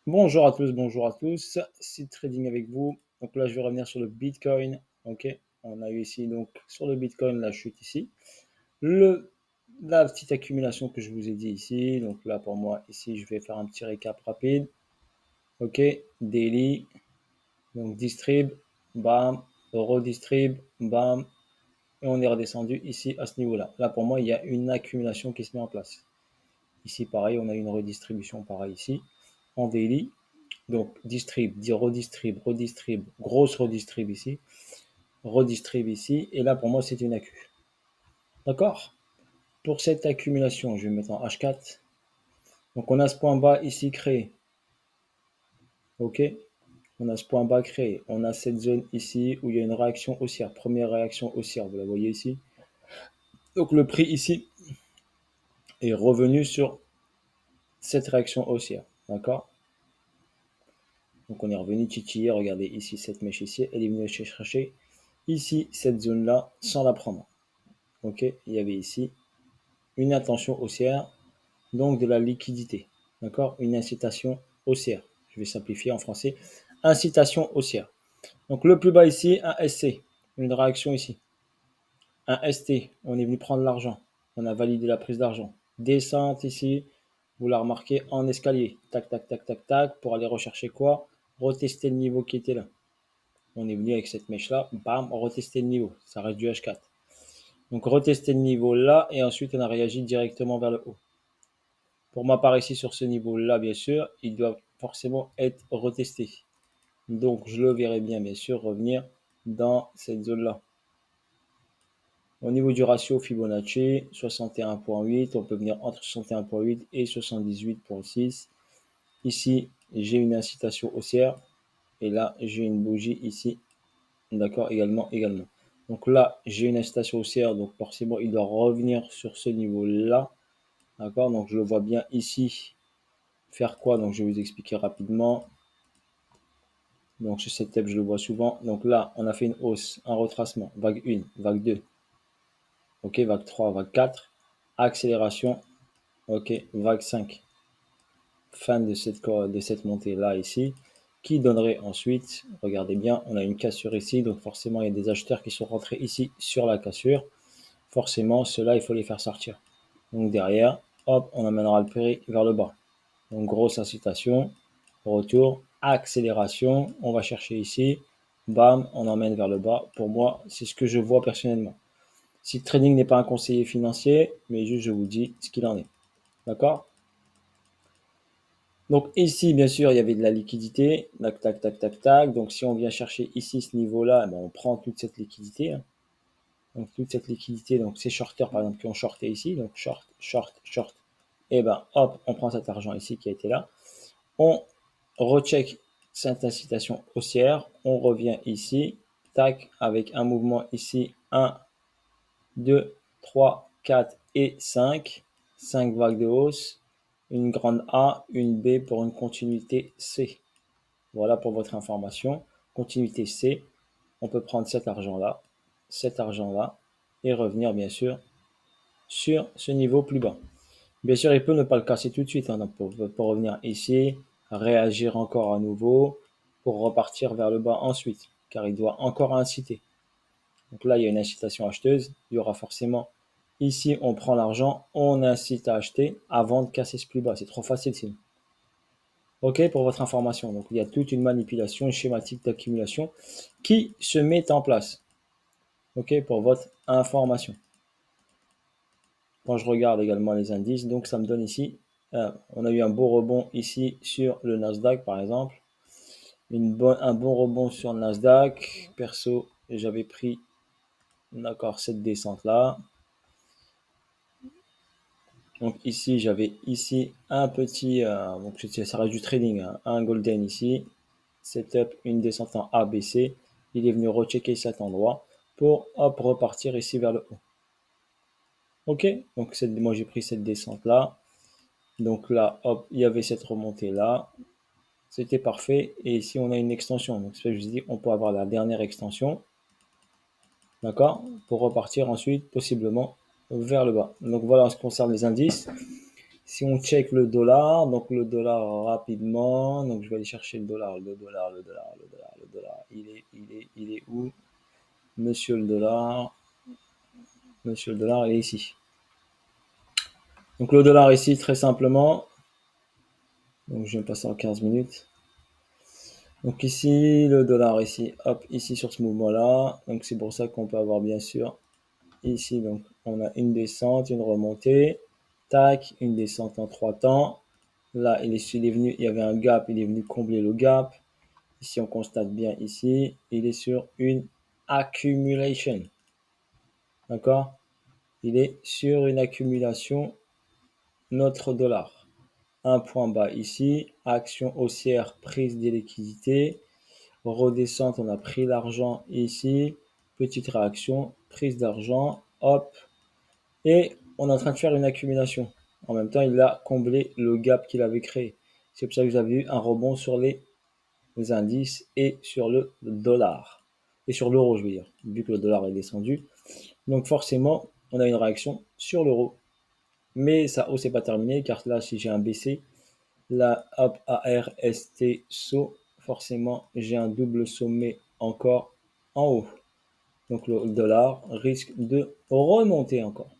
Bonjour à tous, c'est Trading avec vous. Donc là, je vais revenir sur le Bitcoin. Ok, on a eu ici, donc sur le Bitcoin, la chute ici. Le, la petite accumulation que je vous ai dit ici. Donc là, pour moi, ici, je vais faire un petit récap rapide. Ok, daily, donc distrib, bam, redistrib, bam, et on est redescendu ici à ce niveau-là. Là, pour moi, il y a une accumulation qui se met en place. Ici, pareil, on a une redistribution pareil ici en daily. Donc, distrib, dire redistrib, grosse redistrib ici, et là pour moi c'est une accu. D'accord. Pour cette accumulation, je vais mettre en H4. Donc, on a ce point bas ici créé. Ok. On a ce point bas créé. On a cette zone ici où il y a une réaction haussière. Première réaction haussière, vous la voyez ici. Donc, le prix ici est revenu sur cette réaction haussière. D'accord. Donc, on est revenu titiller. Regardez ici cette mèche ici. Elle est venue chercher ici cette zone là sans la prendre. Ok, il y avait ici une intention haussière, donc de la liquidité. D'accord, une incitation haussière. Je vais simplifier en français. Incitation haussière. Donc le plus bas ici, un SC, une réaction ici. Un ST, on est venu prendre l'argent. On a validé la prise d'argent. Descente ici, vous la remarquez en escalier. Tac, tac, tac, tac, tac, pour aller rechercher quoi? Retester le niveau qui était là. On est venu avec cette mèche-là, bam, retester le niveau. Ça reste du H4. Donc retester le niveau là et ensuite on a réagi directement vers le haut. Pour ma part ici sur ce niveau là, bien sûr, il doit forcément être retesté. Donc je le verrai bien sûr revenir dans cette zone là. Au niveau du ratio Fibonacci, 61.8, on peut venir entre 61.8 et 78.6. Ici, j'ai une incitation haussière et là, j'ai une bougie ici. D'accord, également. Donc là, j'ai une incitation haussière, donc forcément, il doit revenir sur ce niveau-là. D'accord, donc je le vois bien ici. Faire quoi? Donc je vais vous expliquer rapidement. Donc ce setup, je le vois souvent. Donc là, on a fait une hausse, un retracement. Vague 1, vague 2. Ok, vague 3, vague 4. Accélération. Ok, vague 5. Fin de cette montée-là ici. Qui donnerait ensuite, regardez bien, on a une cassure ici. Donc forcément, il y a des acheteurs qui sont rentrés ici sur la cassure. Forcément, ceux-là, il faut les faire sortir. Donc derrière, hop, on amènera le prix vers le bas. Donc grosse incitation, retour, accélération, on va chercher ici, bam, on emmène vers le bas. Pour moi, c'est ce que je vois personnellement. Si le trading n'est pas un conseiller financier, mais juste je vous dis ce qu'il en est. D'accord? Donc ici, bien sûr, il y avait de la liquidité. Tac, tac, tac, tac, tac. Donc si on vient chercher ici ce niveau-là, on prend toute cette liquidité. Donc toute cette liquidité, donc ces shorters par exemple qui ont shorté ici, donc short, short, short, et hop, on prend cet argent ici qui a été là. On recheck cette incitation haussière, on revient ici, tac, avec un mouvement ici, 1, 2, 3, 4 et 5. 5 vagues de hausse, une grande A, une B pour une continuité C. Voilà pour votre information. Continuité C, on peut prendre cet argent-là, et revenir bien sûr sur ce niveau plus bas. Bien sûr, il peut ne pas le casser tout de suite, donc pour revenir ici, réagir encore à nouveau, pour repartir vers le bas ensuite, car il doit encore inciter. Donc là, il y a une incitation acheteuse, il y aura forcément, ici, on prend l'argent, on incite à acheter avant de casser ce plus bas, c'est trop facile sinon. Ok, pour votre information, donc il y a toute une manipulation, une schématique d'accumulation qui se met en place. Ok, pour votre information. Quand je regarde également les indices, donc ça me donne ici, on a eu un beau rebond ici sur le Nasdaq par exemple, un bon rebond sur le Nasdaq. Perso, j'avais pris, d'accord, cette descente là. Donc ici, j'avais ici un petit, donc ça reste du trading, hein, un golden ici, setup, une descente en ABC. Il est venu rechecker cet endroit pour hop repartir ici vers le haut. Ok, donc moi j'ai pris cette descente là. Donc là, hop, il y avait cette remontée là. C'était parfait. Et ici, on a une extension. Donc, c'est ce que je vous dis, on peut avoir la dernière extension. D'accord? Pour repartir ensuite, possiblement, vers le bas. Donc, voilà en ce qui concerne les indices. Si on check le dollar, donc le dollar rapidement, donc je vais aller chercher le dollar, le dollar, le dollar, le dollar, le dollar. Il est où? Monsieur le dollar, il est ici. Donc le dollar ici, très simplement, donc je vais passer en 15 minutes. Donc ici, le dollar ici, hop, ici sur ce mouvement-là. Donc c'est pour ça qu'on peut avoir bien sûr ici, donc on a une descente, une remontée, tac, une descente en 3 temps. Là, il est venu, il y avait un gap, il est venu combler le gap. Ici, on constate bien ici, il est sur une accumulation. D'accord? Il est sur une accumulation, notre dollar. Un point bas ici, action haussière, prise des liquidités, redescente, on a pris l'argent ici, petite réaction, prise d'argent, hop, et on est en train de faire une accumulation. En même temps, il a comblé le gap qu'il avait créé. C'est pour ça que vous avez eu un rebond sur les indices et sur le dollar. Et sur l'euro, je veux dire, vu que le dollar est descendu. Donc forcément, on a une réaction sur l'euro. Mais sa hausse n'est pas terminée, car là, si j'ai un BC, là, hop, ARST saut, forcément, j'ai un double sommet encore en haut. Donc le dollar risque de remonter encore.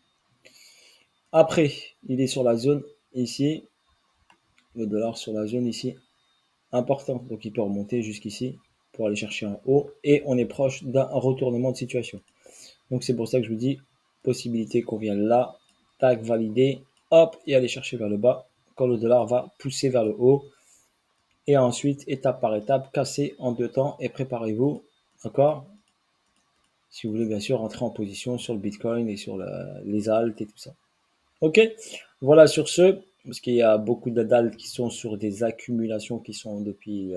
Après, il est sur la zone ici, le dollar sur la zone ici, important. Donc il peut remonter jusqu'ici pour aller chercher en haut et on est proche d'un retournement de situation. Donc c'est pour ça que je vous dis, possibilité qu'on vienne là, tac, valider, hop, et aller chercher vers le bas quand le dollar va pousser vers le haut. Et ensuite, étape par étape, casser en 2 temps et préparez-vous, d'accord? Si vous voulez bien sûr rentrer en position sur le Bitcoin et sur les alt et tout ça. Ok, voilà sur ce, parce qu'il y a beaucoup d'alt qui sont sur des accumulations qui sont qui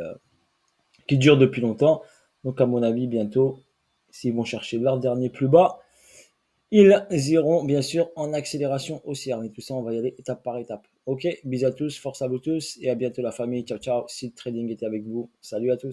durent depuis longtemps. Donc à mon avis, bientôt, s'ils vont chercher leur dernier plus bas, ils iront bien sûr en accélération haussière. Mais tout ça, on va y aller étape par étape. Ok, bisous à tous, force à vous tous et à bientôt la famille. Ciao, ciao. Seed Trading était avec vous. Salut à tous.